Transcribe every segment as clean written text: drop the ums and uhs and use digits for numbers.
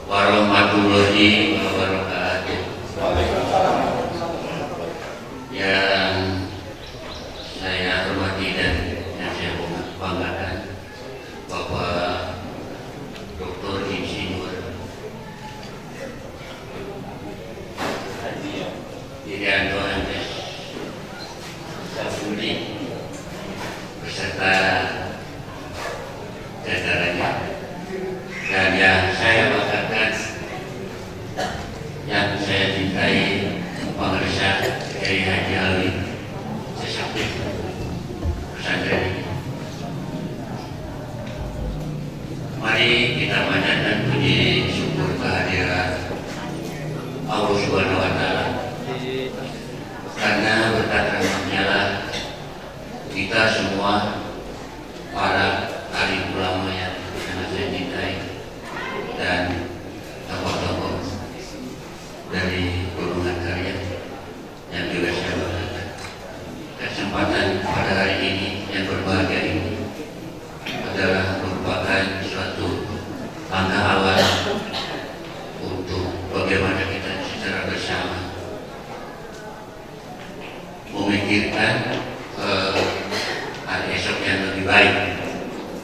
warahmatullahi wabarakatuh. Yang saya hormati dan yang saya banggakan, Bapak Dr. Insinyur Irianto Andes Sapudi beserta jajarannya, dan yang saya banggakan, yang saya cintai, Pengarsa Kiai Haji Ali Sesakti pesantren ini. Mari kita panjatkan puji syukur kehadiran Allah Subhanahu wa Ta'ala, karena berkat rahmatnya lah kita semua para alim ulama yang sangat saya cintai dan tokoh-tokoh dari golongan karya yang juga saya banggakan. Kesempatan pada hari ini yang berbahagia ini adalah merupakan suatu langkah awal untuk bagaimana kita secara bersama memikirkan hari esok yang lebih baik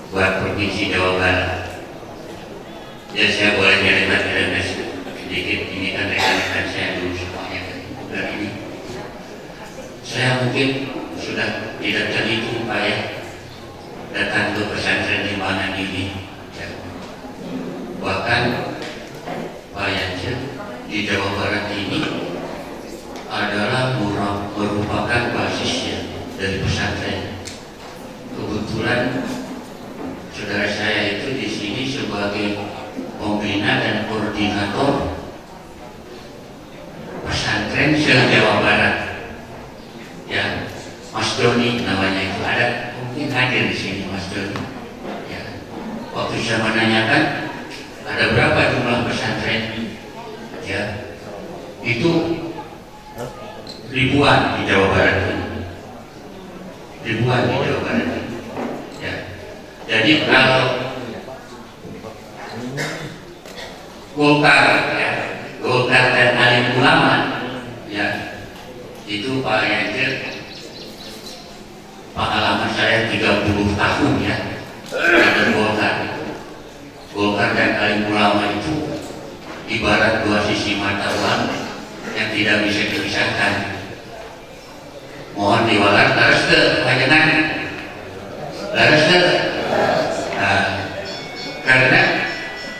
buat Provinsi Jawa Barat. Ya, saya boleh nyerita sedikit, ini kan rekan-rekan saya dulu semuanya dan ini saya mungkin sudah tidak terhitung Pak ya, datang ke pesantren di mana ini ya. Bahkan Pak Yance di Jawa Barat ini adalah merupakan basisnya dari pesantren. Kebetulan saudara saya itu di sini sebagai pembina dan koordinator pesantren se-Jawa Barat ya. Mas Doni namanya itu, ada mungkin hadir di sini Mas Doni ya. Waktu saya menanyakan ada berapa jumlah pesantren ya, itu ribuan di Jawa Barat ini, ribuan di Jawa Barat ini ya. Jadi kalau Golkar ya, Golkar dan alim ulama ya, itu Pak Yance, pengalaman saya 30 tahun ya dengan Golkar. Golkar dan alim ulama itu ibarat dua sisi mata uang yang tidak bisa dipisahkan. Mohon diwalar laras ke panjenengan, laras ke. Nah, karena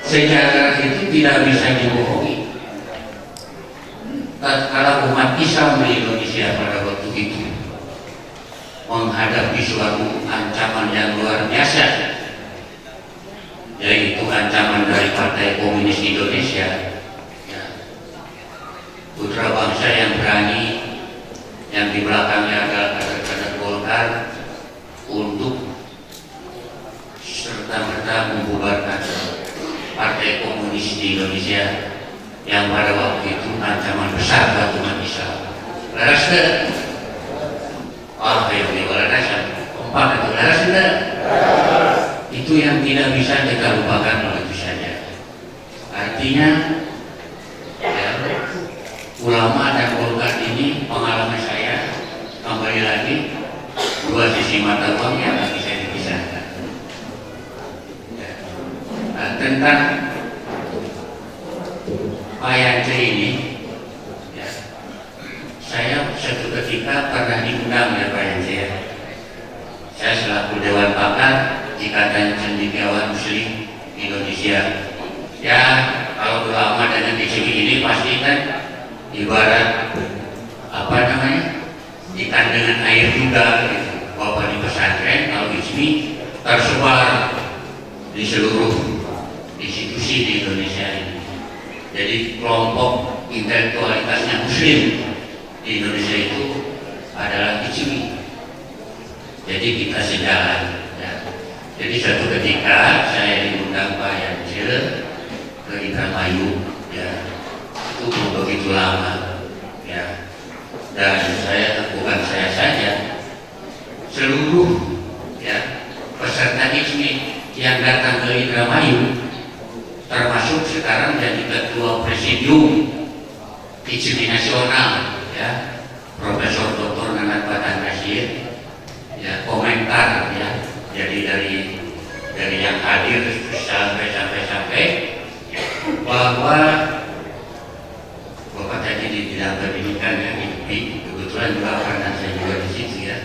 sejarah itu tidak bisa dibohongi. Tatkala umat Islam di Indonesia pada waktu itu menghadapi suatu ancaman yang luar biasa, yaitu ancaman dari Partai Komunis Indonesia ya. Putra bangsa yang berani, yang di belakangnya adalah kader-kader Golkar, untuk serta-merta membubarkan Partai Komunis di Indonesia yang pada waktu itu ancaman besar buat umat Islam. Laras ke? Oh, ayo diwala dasar. Empat itu laras ke? Itu yang tidak bisa kita lupakan begitu saja. Artinya ya, ulama dan Golkar ini, pengalaman saya kembali lagi, dua sisi mata uang yang tidak bisa dipisahkan. Nah, tentang Pak Yance ini ya, saya suatu ketika pernah diundang ya Pak Yance ya. Saya selaku Dewan Pakar Ikatan Cendekiawan Muslim Indonesia ya. Kalau ulama dengan di sini ini pasti kan ibarat apa namanya, ikan dengan air juga gitu. Bahwa di pesantren kalau di sini tersebar di seluruh institusi di Indonesia ini. Jadi kelompok intelektualitasnya Muslim di Indonesia itu adalah Ijmi. Jadi kita sejalan ya. Jadi suatu ketika saya diundang Pak Yance ke Indramayu ya, itu begitu lama ya, dan saya bukan saya saja, seluruh ya peserta Ijmi yang datang ke Indramayu termasuk sekarang jadi ketua presidium ICB nasional, ya, Profesor Dr. Nanat Batan Nasir, ya, komentar, ya, jadi dari yang hadir sampai bahwa Bapak tadi di bidang pendidikan, ya, kebetulan juga karena saya juga di situ, ya.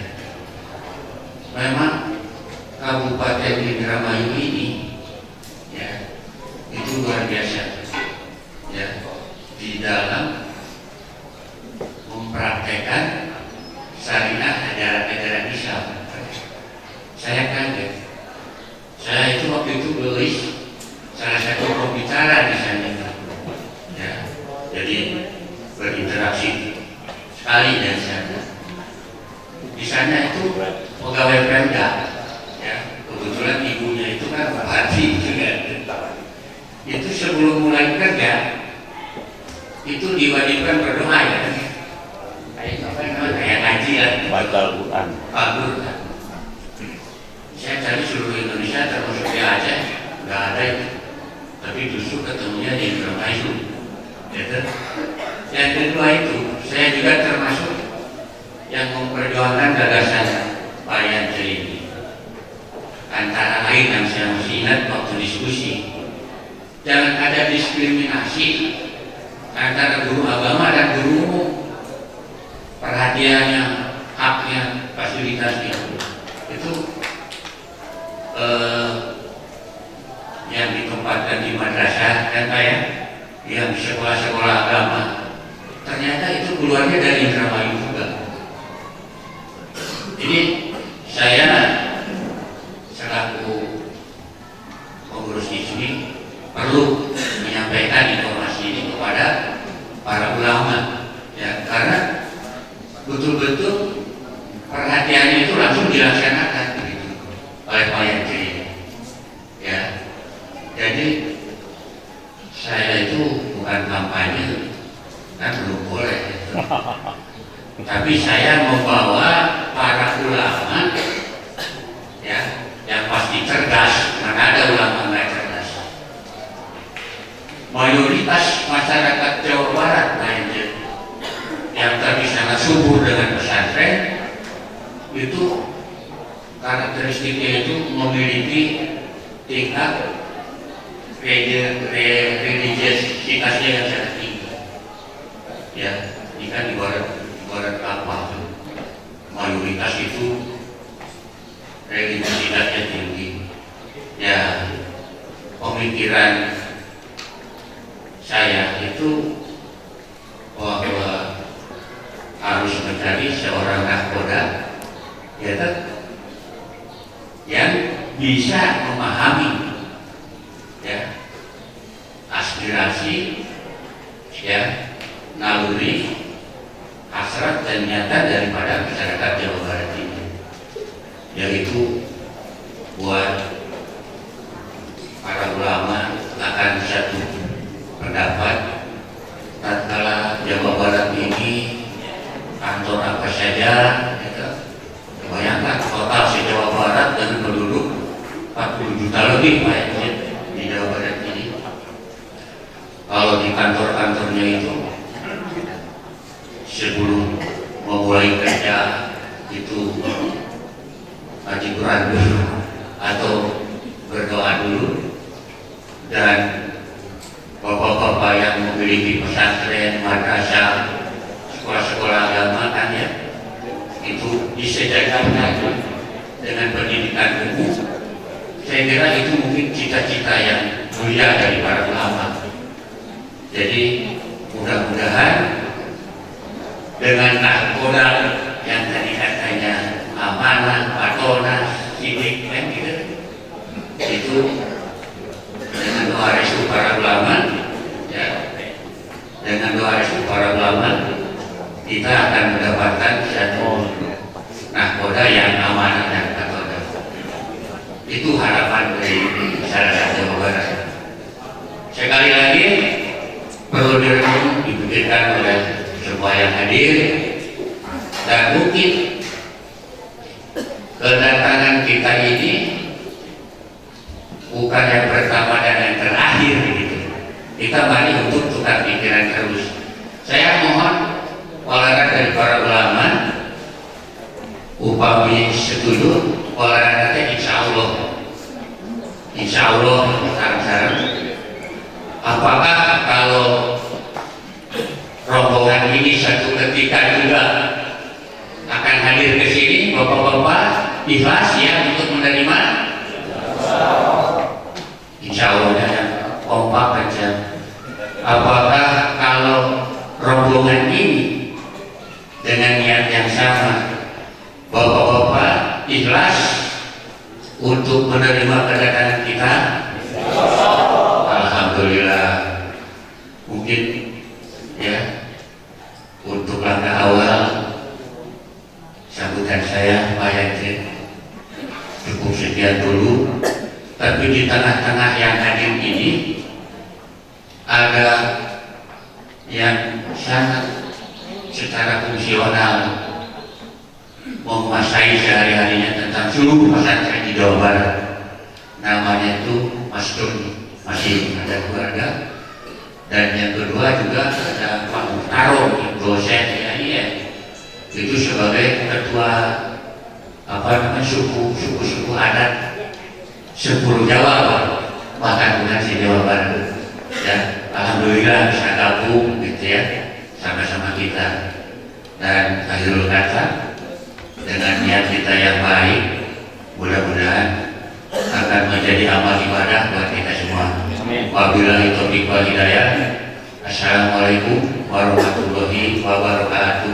Memang Kabupaten Indramayu ini, ya, itu luar biasa, ya, di dalam mempraktekkan syariah ajaran Islam. Saya kaget. Saya itu waktu itu beli salah satu pembicara di sana, ya, jadi berinteraksi sekali dengan sana. Di sana itu pegawai Pemda, ya, kebetulan ibunya itu kan bupati juga. Itu sebelum mulai kerja itu diwajibkan berdoa, ya, kayak ngaji, ya, baca Al-Quran. Saya cari seluruh Indonesia termasuk di Aceh nggak ada itu, tapi justru ketemunya di Indramayu, gitu. Yang kedua itu saya juga termasuk yang memperjuangkan gagasan Pak Yanto ini. Antara lain yang saya masih ingat waktu diskusi, jangan ada diskriminasi antara guru agama dan guru umum. Perhatiannya, haknya, fasilitasnya itu yang ditempatkan di madrasah, kan Pak, ya, yang di sekolah-sekolah agama, ternyata itu keluarnya dari Indramayu juga. Jadi saya selaku pengurus ISMI perlu menyampaikan informasi ini kepada para ulama, ya, karena betul-betul perhatiannya itu langsung dilaksanakan, gitu, oleh Pak Yanto, ya. Jadi saya itu bukan kampanye, kan belum boleh, gitu. Tapi saya membawa para ulama, ya, yang pasti cerdas, karena ada ulama nggak cerdas. Mayoritas masyarakat Jawa Barat yang tadi sangat subur dengan pesantren itu karakteristiknya itu memiliki tingkat religiositasnya yang sangat tinggi, ya. Ini kan ibarat kapal, mayoritas itu religiositasnya tinggi, ya. Pemikiran saya itu bahwa harus mencari seorang nahkoda, ya, yang bisa memahami, ya, aspirasi, ya, naluri, hasrat dan nyata daripada masyarakat Jawa Barat ini, yaitu buat para ulama akan satu pendapat tatkala Jawa Barat ini kantor apa saja, gitu. Bayangkan total se Jawa Barat dengan penduduk 40 juta lebih, Pak, di Jawa Barat ini. Kalau di kantor-kantornya itu sebelum memulai kerja itu ngaji Quran dulu atau berdoa dulu, dan bapak-bapak yang memiliki pesantren, madrasah, sekolah-sekolah agama, kan, ya, itu disejajarkan dengan pendidikan umum. Saya kira itu mungkin cita-cita yang mulia dari para ulama. Jadi mudah-mudahan dengan nahkoda yang tadi katanya amanah, patona, sidik, kan, gitu, itu dengan doa restu para ulama, ya, dengan doa restu para ulama kita akan mendapatkan satu nahkoda yang amanah dan patona. Itu harapan dari masyarakat Jawa Barat. Sekali lagi perlu direnung, dipikirkan oleh semua yang hadir, dan mungkin kedatangan kita ini bukan yang pertama dan yang terakhir. kita mari untuk tukar pikiran terus. Saya mohon olahraga dari para ulama, upami setuju olahraga insya Allah sarang-sarang. Apakah kalau rombongan ini satu ketika juga akan hadir ke sini, bapak-bapak ikhlas ya untuk menerima? Insya Allah dan kompak aja. Apakah kalau rombongan ini dengan niat yang sama, bapak-bapak ikhlas untuk menerima kedatangan kita? Alhamdulillah. Mungkin ya untuk langkah awal sambutan saya Pak Yance cukup sekian dulu. Tapi di tengah-tengah yang hadir ini ada yang sangat secara fungsional menguasai sehari-harinya tentang seluruh pesantren di Jawa Barat. Namanya itu Mas Doni, masih ada keluarga. Dan yang kedua juga ada Pak Muhtaro, dosen ya, itu sebagai ketua suku adat 10 Jawa, bahkan bukan di Jawa Barat. Ya, alhamdulillah bisa gabung gitu ya, sama-sama kita. Dan akhirul kata dengan niat kita yang baik, mudah-mudahan akan menjadi amal ibadah buat kita semua. Wabillahi taufiq wal hidayah. Assalamualaikum warahmatullahi wabarakatuh.